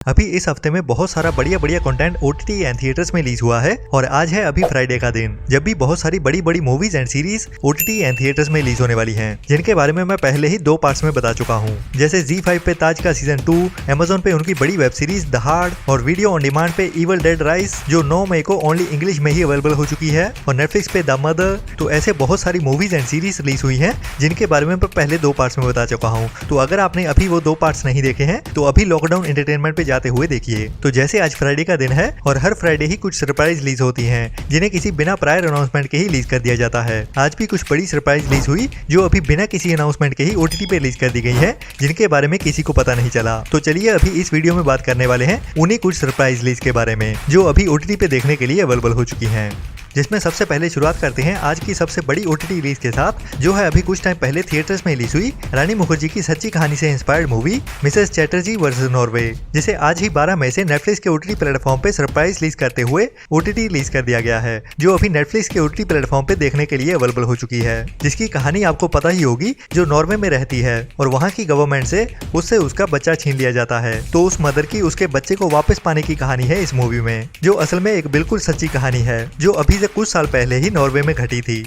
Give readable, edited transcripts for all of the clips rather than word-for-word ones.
अभी इस हफ्ते में बहुत सारा बढ़िया बढ़िया कंटेंट ओटीटी एंड थिएटर्स में रिलीज हुआ है और आज है अभी फ्राइडे का दिन, जब भी बहुत सारी बड़ी बड़ी movies and series OTT and theatres में रिलीज होने वाली हैं, जिनके बारे में मैं पहले ही 2 पार्ट्स में बता चुका हूँ। जैसे ZEE5 पे ताज का सीजन 2, Amazon पे उनकी बड़ी वेब सीरीज द हार्ड और वीडियो ऑन डिमांड पे इविल डेड राइज जो 9 मई को ओनली इंग्लिश में ही अवेलेबल हो चुकी है, और नेटफ्लिक्स पे द मदर। तो ऐसे बहुत सारी मूवीज एंड सीरीज रिलीज हुई है जिनके बारे में मैं पहले 2 पार्ट्स में बता चुका हूँ। तो अगर आपने अभी वो 2 पार्ट्स नहीं देखे हैं तो अभी लॉकडाउन एंटरटेनमेंट पे जाते हुए देखिए। तो जैसे आज फ्राइडे का दिन है और हर फ्राइडे ही कुछ सरप्राइज रिलीज होती हैं, जिन्हें किसी बिना प्रायर अनाउंसमेंट के ही रिलीज कर दिया जाता है। आज भी कुछ बड़ी सरप्राइज रिलीज हुई जो अभी बिना किसी अनाउंसमेंट के ही ओटीटी पे रिलीज कर दी गई है, जिनके बारे में किसी को पता नहीं चला। तो चलिए अभी इस वीडियो में बात करने वाले हैं उन्हीं कुछ सरप्राइज रिलीज के बारे में जो अभी ओटीटी पे देखने के लिए अवेलेबल हो चुकी हैं। जिसमें सबसे पहले शुरुआत करते हैं आज की सबसे बड़ी ओटीटी रिलीज के साथ, जो है अभी कुछ टाइम पहले थिएटर्स में रिलीज हुई रानी मुखर्जी की सच्ची कहानी से inspired movie Mrs Chatterjee versus Norway, जिसे आज ही 12 मई से नेटफ्लिक्स के ओटीटी प्लेटफॉर्म पे सरप्राइज रिलीज करते हुए ओटीटी रिलीज कर दिया गया है, जो अभी नेटफ्लिक्स के ओटीटी प्लेटफॉर्म पे देखने के लिए अवेलेबल हो चुकी है। जिसकी कहानी आपको पता ही होगी, जो नॉर्वे में रहती है और वहाँ की गवर्नमेंट से उससे उसका बच्चा छीन लिया जाता है, तो उस मदर की उसके बच्चे को वापस पाने की कहानी है इस मूवी में, जो असल में एक बिल्कुल सच्ची कहानी है जो अभी से कुछ साल पहले ही नॉर्वे में घटी थी।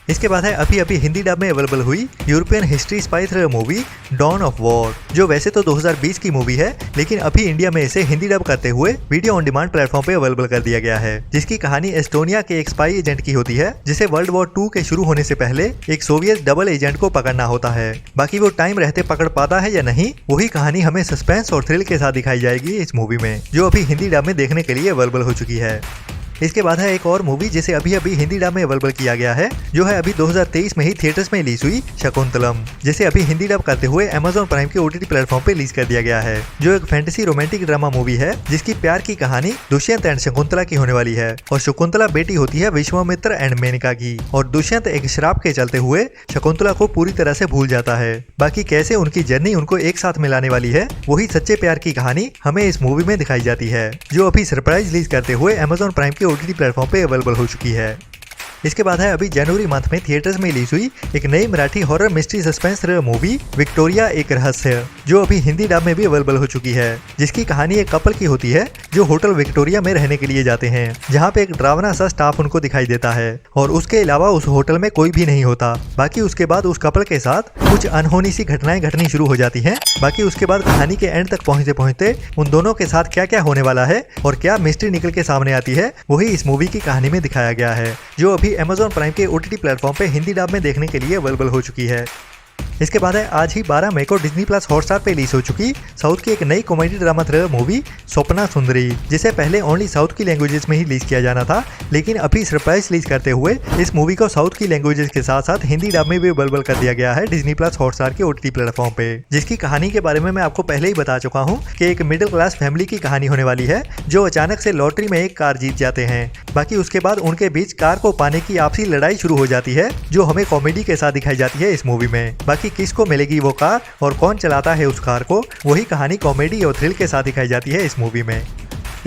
इसके बाद है अभी हिंदी डब में अवेलेबल हुई European history spy thriller movie Dawn of War, जो वैसे तो 2020 की मूवी है, लेकिन अभी इंडिया में इसे हिंदी डब करते हुए वीडियो ऑन डिमांड प्लेटफॉर्म पे अवेलेबल कर दिया गया है। जिसकी कहानी एस्टोनिया के एक स्पाई एजेंट की होती है, जिसे वर्ल्ड वॉर 2 के शुरू होने से पहले एक सोवियत डबल एजेंट को पकड़ना होता है। बाकी वो टाइम रहते पकड़ पाता है या नहीं, वही कहानी हमें सस्पेंस और थ्रिल के साथ दिखाई जाएगी इस मूवी में, जो अभी हिंदी डब में देखने के लिए अवेलेबल हो चुकी है। इसके बाद है एक और मूवी जिसे अभी हिंदी डब में अवेलेबल किया गया है, जो है अभी 2023 में ही थिएटर्स में रिलीज हुई शकुंतलम, जिसे अभी हिंदी डब करते हुए Amazon प्राइम के ओटीटी प्लेटफॉर्म पे रिलीज कर दिया गया है, जो एक फैंटेसी रोमांटिक ड्रामा मूवी है जिसकी प्यार की कहानी दुष्यंत एंड शकुंतला की होने वाली है। और शकुंतला बेटी होती है विश्वामित्र एंड मेनका की, और दुष्यंत एक श्राप के चलते हुए शकुंतला को पूरी तरह से भूल जाता है। बाकी कैसे उनकी जर्नी उनको एक साथ मिलाने वाली है, वही सच्चे प्यार की कहानी हमें इस मूवी में दिखाई जाती है, जो अभी सरप्राइज रिलीज करते हुए Amazon प्राइम के ओटीटी प्लेटफॉर्म पे अवेलेबल हो चुकी है। इसके बाद है अभी जनवरी मंथ में थिएटर्स में रिलीज हुई एक नई Marathi horror mystery suspense thriller movie Victoria एक रहस्य, जो अभी हिंदी डब में भी अवेलेबल हो चुकी है। जिसकी कहानी एक कपल की होती है जो होटल विक्टोरिया में रहने के लिए जाते हैं, जहां पे एक डरावना सा स्टाफ उनको दिखाई देता है और उसके अलावा उस होटल में कोई भी नहीं होता। बाकी उसके बाद उस कपल के साथ कुछ अनहोनी सी घटनाएं घटनी शुरू हो जाती हैं। बाकी उसके बाद कहानी के एंड तक पहुंचते पहुंचते उन दोनों के साथ क्या क्या होने वाला है और क्या मिस्ट्री निकल के सामने आती है, वही इस मूवी की कहानी में दिखाया गया है, जो अभी Amazon प्राइम के ओटीटी प्लेटफॉर्म पे हिंदी डब में देखने के लिए अवेलेबल हो चुकी है। इसके बाद है आज ही 12 मई को डिज्नी प्लस हॉटस्टार पे रिलीज हो चुकी साउथ की एक नई comedy drama thriller movie Swapna सुंदरी, जिसे पहले ओनली साउथ की लैंग्वेजेस में ही रिलीज किया जाना था, लेकिन अभी सरप्राइज रिलीज करते हुए इस मूवी को साउथ की लैंग्वेजेस के साथ साथ हिंदी डब में भी अवेलेबल कर दिया गया है डिज्नी प्लस हॉटस्टार के ओटीटी प्लेटफॉर्म पे। जिसकी कहानी के बारे में मैं आपको पहले ही बता चुका हूँ कि एक मिडिल क्लास फैमिली की कहानी होने वाली है, जो अचानक से लॉटरी में एक कार जीत जाते हैं। बाकी उसके बाद उनके बीच कार को पाने की आपसी लड़ाई शुरू हो जाती है, जो हमें कॉमेडी के साथ दिखाई जाती है इस मूवी में। बाकी किसको मिलेगी वो कार और कौन चलाता है उस कार को, वही कहानी कॉमेडी और थ्रिल के साथ दिखाई जाती है इस मूवी में।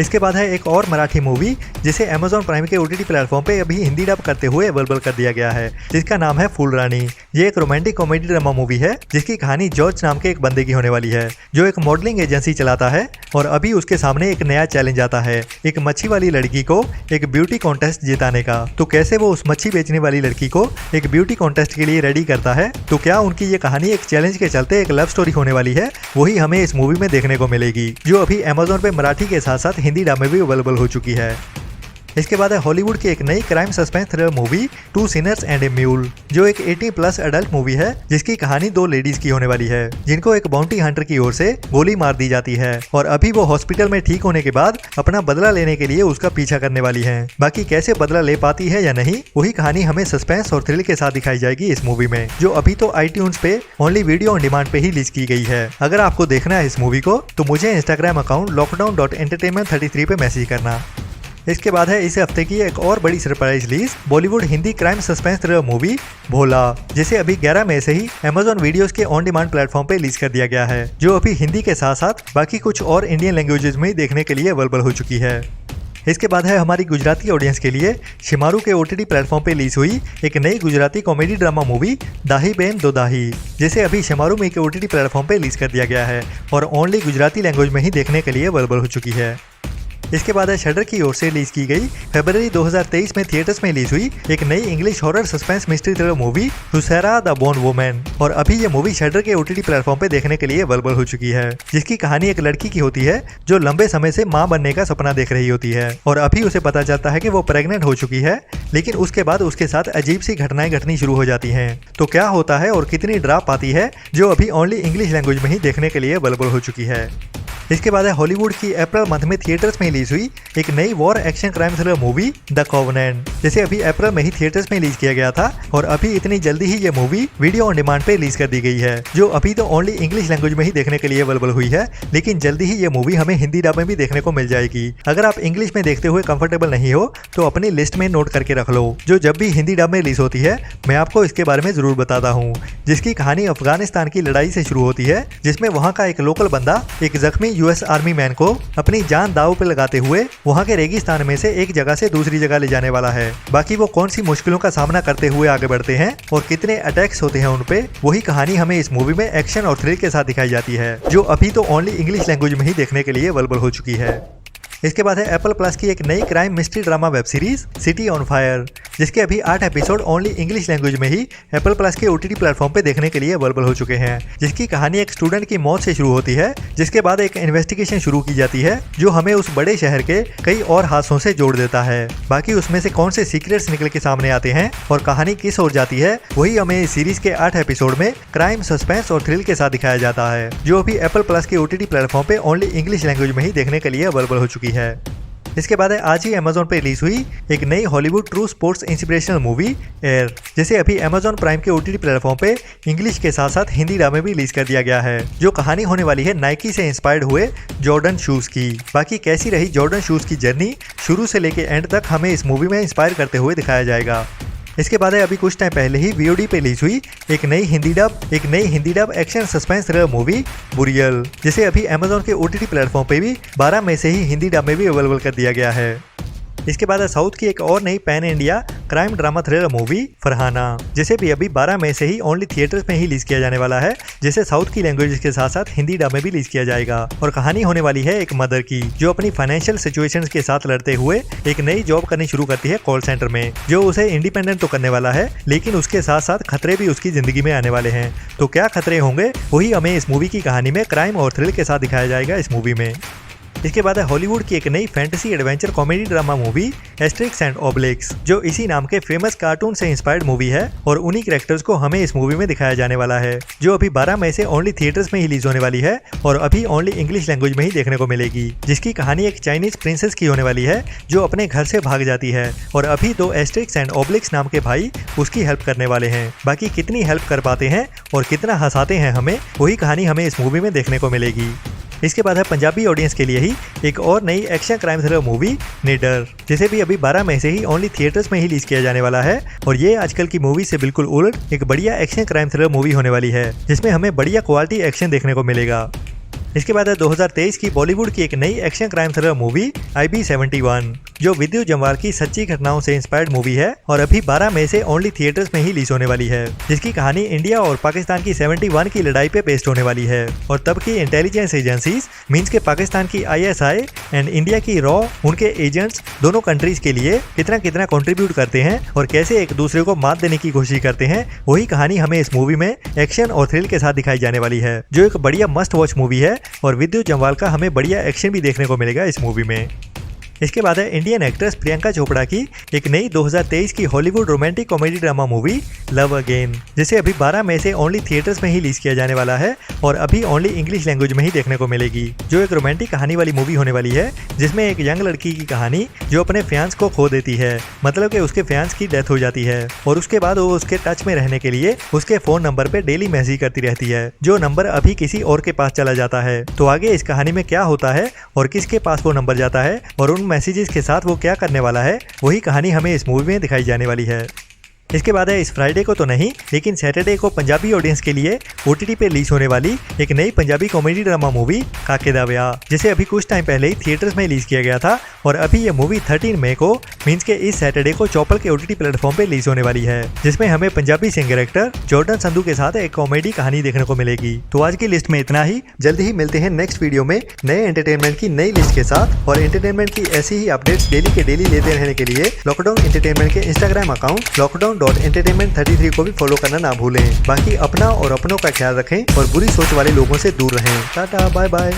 इसके बाद है एक और मराठी मूवी जिसे Amazon प्राइम के ओटीटी प्लेटफॉर्म पे अभी हिंदी डब करते हुए अवेलेबल कर दिया गया है, जिसका नाम है फूल रानी। ये एक रोमांटिक कॉमेडी ड्रामा मूवी है जिसकी कहानी जॉर्ज नाम के एक बंदे की होने वाली है, जो एक मॉडलिंग एजेंसी चलाता है और अभी उसके सामने एक नया चैलेंज आता है, एक मच्छी वाली लड़की को एक ब्यूटी कॉन्टेस्ट जिताने का। तो कैसे वो उस मच्छी बेचने वाली लड़की को एक ब्यूटी कॉन्टेस्ट के लिए रेडी करता है, तो क्या उनकी ये कहानी एक चैलेंज के चलते एक लव स्टोरी होने वाली है, वही हमें इस मूवी में देखने को मिलेगी, जो अभी Amazon पे मराठी के साथ साथ हिंदी डब में भी अवेलेबल हो चुकी है। इसके बाद है हॉलीवुड की एक नई crime suspense thriller movie two Sinners and A mule, जो एक 18+ एडल्ट मूवी है, जिसकी कहानी 2 लेडीज की होने वाली है, जिनको एक बाउंटी हंटर की ओर से गोली मार दी जाती है और अभी वो हॉस्पिटल में ठीक होने के बाद अपना बदला लेने के लिए उसका पीछा करने वाली है। बाकी कैसे बदला ले पाती है या नहीं, वही कहानी हमें सस्पेंस और थ्रिल के साथ दिखाई जाएगी इस मूवी में, जो अभी तो iTunes पे ओनली वीडियो ऑन डिमांड पे ही रिलीज की गई है। अगर आपको देखना है इस मूवी को तो मुझे इंस्टाग्राम अकाउंट lockdown.entertainment33 पे मैसेज करना। इसके बाद है इस हफ्ते की एक और बड़ी surprise release Bollywood Hindi crime suspense thriller movie Bhola, जिसे अभी 11 मई से ही Amazon वीडियोस के ऑन डिमांड प्लेटफॉर्म पे रिलीज कर दिया गया है, जो अभी हिंदी के साथ साथ बाकी कुछ और इंडियन लैंग्वेजेस में देखने के लिए अवेलेबल हो चुकी है। इसके बाद है हमारी गुजराती ऑडियंस के लिए शिमारू के OTT प्लेटफॉर्म पे रिलीज हुई एक नई गुजराती कॉमेडी ड्रामा मूवी दाही बेन दो दाही, जिसे अभी शिमारू में के OTT प्लेटफॉर्म पे रिलीज कर दिया गया है और ओनली गुजराती लैंग्वेज में ही देखने के लिए अवेलेबल हो चुकी है। इसके बाद है शडर की ओर से रिलीज की गई फरवरी 2023 में थिएटर्स में रिलीज हुई एक नई English horror suspense mystery thriller movie सुसैरा द बोर्न वुमन, और अभी ये मूवी शडर के OTT प्लेटफॉर्म पे देखने के लिए अवेलेबल हो चुकी है, जिसकी कहानी एक लड़की की होती है जो लंबे समय से मां बनने का सपना देख रही होती है और अभी उसे पता चलता है कि वो प्रेग्नेंट हो चुकी है, लेकिन उसके बाद उसके साथ अजीब सी घटनाएं घटनी शुरू हो जाती हैं। तो क्या होता है और कितनी ड्रा पाती है, जो अभी ओनली इंग्लिश लैंग्वेज में ही देखने के लिए अवेलेबल हो चुकी है। इसके बाद है हॉलीवुड की अप्रैल मंथ में थिएटर्स में रिलीज हुई एक नई war action crime thriller movie the covenant, जिसे अभी अप्रैल में ही थिएटर्स में रिलीज किया गया था और अभी इतनी जल्दी ही ये मूवी वीडियो ऑन डिमांड पे रिलीज कर दी गई है, जो अभी तो ओनली इंग्लिश लैंग्वेज में ही देखने के लिए अवेलेबल हुई है, लेकिन जल्दी ही ये मूवी हमें हिंदी डब में भी देखने को मिल जाएगी। अगर आप इंग्लिश में देखते हुए कंफर्टेबल नहीं हो तो अपनी लिस्ट में नोट करके रख लो, जो जब भी हिंदी डब में रिलीज होती है मैं आपको इसके बारे में जरूर बताता हूँ, जिसकी कहानी अफगानिस्तान की लड़ाई से शुरू होती है, जिसमें वहाँ का एक लोकल बंदा एक जख्मी US आर्मी मैन को अपनी जान दांव पे लगाते हुए वहां के रेगिस्तान में से एक जगह से दूसरी जगह ले जाने वाला है। बाकी वो कौन सी मुश्किलों का सामना करते हुए आगे बढ़ते हैं और कितने अटैक्स होते हैं उन पे, वही कहानी हमें इस मूवी में एक्शन और थ्रिल के साथ दिखाई जाती है, जो अभी तो ओनली इंग्लिश लैंग्वेज में ही देखने के लिए अवेलेबल हो चुकी है। इसके बाद है एप्पल प्लस की एक नई crime mystery drama web series city on fire, जिसके अभी 8 एपिसोड ओनली इंग्लिश लैंग्वेज में ही एप्पल प्लस के OTT प्लेटफॉर्म पे देखने के लिए अवेलेबल हो चुके हैं, जिसकी कहानी एक स्टूडेंट की मौत से शुरू होती है, जिसके बाद एक इन्वेस्टिगेशन शुरू की जाती है जो हमें उस बड़े शहर के कई और हादसों से जोड़ देता है। बाकी उसमें से कौन से सीक्रेट्स निकल के सामने आते हैं और कहानी किस ओर जाती है, वही हमें इस सीरीज के 8 एपिसोड में क्राइम, सस्पेंस और थ्रिल के साथ दिखाया जाता है, जो अभी एप्पल प्लस के OTT प्लेटफॉर्म पे ओनली इंग्लिश लैंग्वेज में ही देखने के लिए अवेलेबल हो चुकी है। इसके बाद है आज ही अमेजोन पे रिलीज हुई एक नई Hollywood true sports inspirational movie air, जिसे अभी अमेजोन प्राइम के OTT प्लेटफॉर्म पे इंग्लिश के साथ साथ हिंदी डब में भी रिलीज कर दिया गया है, जो कहानी होने वाली है नाइकी से इंस्पायर्ड हुए जॉर्डन शूज की। बाकी कैसी रही जॉर्डन शूज की जर्नी शुरू से लेके एंड तक हमें इस मूवी में इंस्पायर करते हुए दिखाया जाएगा। इसके बाद है अभी कुछ टाइम पहले ही VOD पे रिलीज हुई एक नई Hindi dub action suspense thriller movie burial, जिसे अभी अमेजोन के OTT प्लेटफॉर्म पे भी 12 मई से ही हिंदी डब में भी अवेलेबल कर दिया गया है। इसके बाद है साउथ की एक और नई pan India crime drama thriller movie Farhana, जिसे भी अभी 12 मई से ही ओनली थिएटर्स में ही रिलीज किया जाने वाला है, जिसे साउथ की लैंग्वेज के साथ साथ हिंदी डब में भी रिलीज किया जाएगा। और कहानी होने वाली है एक मदर की, जो अपनी फाइनेंशियल सिचुएशंस के साथ लड़ते हुए एक नई जॉब करनी शुरू करती है कॉल सेंटर में, जो उसे इंडिपेंडेंट तो करने वाला है, लेकिन उसके साथ साथ खतरे भी उसकी जिंदगी में आने वाले हैं। तो क्या खतरे होंगे, वही हमें इस मूवी की कहानी में क्राइम और थ्रिल के साथ दिखाया जाएगा इस मूवी में। इसके बाद है हॉलीवुड की एक नई fantasy adventure comedy drama movie asterisk and obliques, जो इसी नाम के फेमस कार्टून से इंस्पायर्ड मूवी है और उन्हीं कैरेक्टर्स को हमें इस मूवी में दिखाया जाने वाला है, जो अभी 12 मई से ओनली थिएटर्स में ही रिलीज होने वाली है और अभी ओनली इंग्लिश लैंग्वेज में ही देखने को मिलेगी, जिसकी कहानी एक चाइनीज प्रिंसेस की होने वाली है, जो अपने घर से भाग जाती है और अभी 2 एस्टेरिक्स एंड ओब्लिक्स नाम के भाई उसकी हेल्प करने वाले हैं। बाकी कितनी हेल्प कर पाते हैं और कितना हंसाते हैं हमें, वही कहानी हमें इस मूवी में देखने को मिलेगी। इसके बाद है पंजाबी ऑडियंस के लिए ही एक और नई एक्शन क्राइम थ्रिलर मूवी निडर, जिसे भी अभी 12 मई से ही ओनली थिएटर्स में ही रिलीज किया जाने वाला है और ये आजकल की मूवी से बिल्कुल उलट एक बढ़िया एक्शन क्राइम थ्रिलर मूवी होने वाली है, जिसमें हमें बढ़िया क्वालिटी एक्शन देखने को मिलेगा। इसके बाद है 2023 की बॉलीवुड की एक नई action crime thriller movie IB71, जो विद्यु जम्वाल की सच्ची घटनाओं से इंस्पायर्ड मूवी है और अभी 12 मई से ओनली थिएटर्स में ही रिलीज होने वाली है, जिसकी कहानी इंडिया और पाकिस्तान की 71 की लड़ाई पे बेस्ड होने वाली है और तब की इंटेलिजेंस एजेंसीज मींस के पाकिस्तान की ISI एंड इंडिया की रॉ, उनके एजेंट्स दोनों कंट्रीज के लिए कितना कितना कंट्रीब्यूट करते हैं और कैसे एक दूसरे को मात देने की कोशिश करते हैं, वही कहानी हमें इस मूवी में एक्शन और थ्रिल के साथ दिखाई जाने वाली है, जो एक बढ़िया मस्ट वॉच मूवी है और विद्यु जम्वाल का हमें बढ़िया एक्शन भी देखने को मिलेगा इस मूवी में। इसके बाद है इंडियन एक्ट्रेस प्रियंका चोपड़ा की एक नई 2023 की Hollywood romantic comedy drama movie love again, जिसे अभी 12 मई से ओनली थिएटर्स में ही रिलीज किया जाने वाला है और अभी ओनली इंग्लिश लैंग्वेज में ही देखने को मिलेगी, जो एक रोमांटिक कहानी वाली मूवी होने वाली है, जिसमें एक यंग लड़की की कहानी जो अपने फ्यांस को खो देती है, मतलब कि उसके फ्यांस की डेथ हो जाती है और उसके बाद वो उसके टच में रहने के लिए उसके फोन नंबर पे डेली मैसेज करती रहती है, जो नंबर अभी किसी और के पास चला जाता है। तो आगे इस कहानी में क्या होता है और किसके पास वो नंबर जाता है और उन मैसेजेस के साथ वो क्या करने वाला है, वही कहानी हमें इस मूवी में दिखाई जाने वाली है। इसके बाद है इस फ्राइडे को तो नहीं, लेकिन सैटरडे को पंजाबी ऑडियंस के लिए OTT पे रिलीज होने वाली एक नई पंजाबी कॉमेडी ड्रामा मूवी काके दा ब्याह, जिसे अभी कुछ टाइम पहले ही थिएटर्स में रिलीज किया गया था और अभी ये मूवी 13 मई को मींस के इस सैटरडे को चौपल के OTT प्लेटफॉर्म पे रिलीज होने वाली है, जिसमें हमें Punjabi singer actor Jordan Sandhu के साथ एक कॉमेडी कहानी देखने को मिलेगी। तो आज की लिस्ट में इतना ही। जल्दी ही मिलते हैं नेक्स्ट वीडियो में नए एंटरटेनमेंट की नई लिस्ट के साथ। और एंटरटेनमेंट की ऐसी ही अपडेट्स डेली के डेली लेते रहने के लिए लॉकडाउन एंटरटेनमेंट के इंस्टाग्राम अकाउंट lockdown.entertainment33 को भी फॉलो करना ना भूलें। बाकी अपना और अपनों का ख्याल रखें और बुरी सोच वाले लोगों से दूर रहें। Tata bye bye.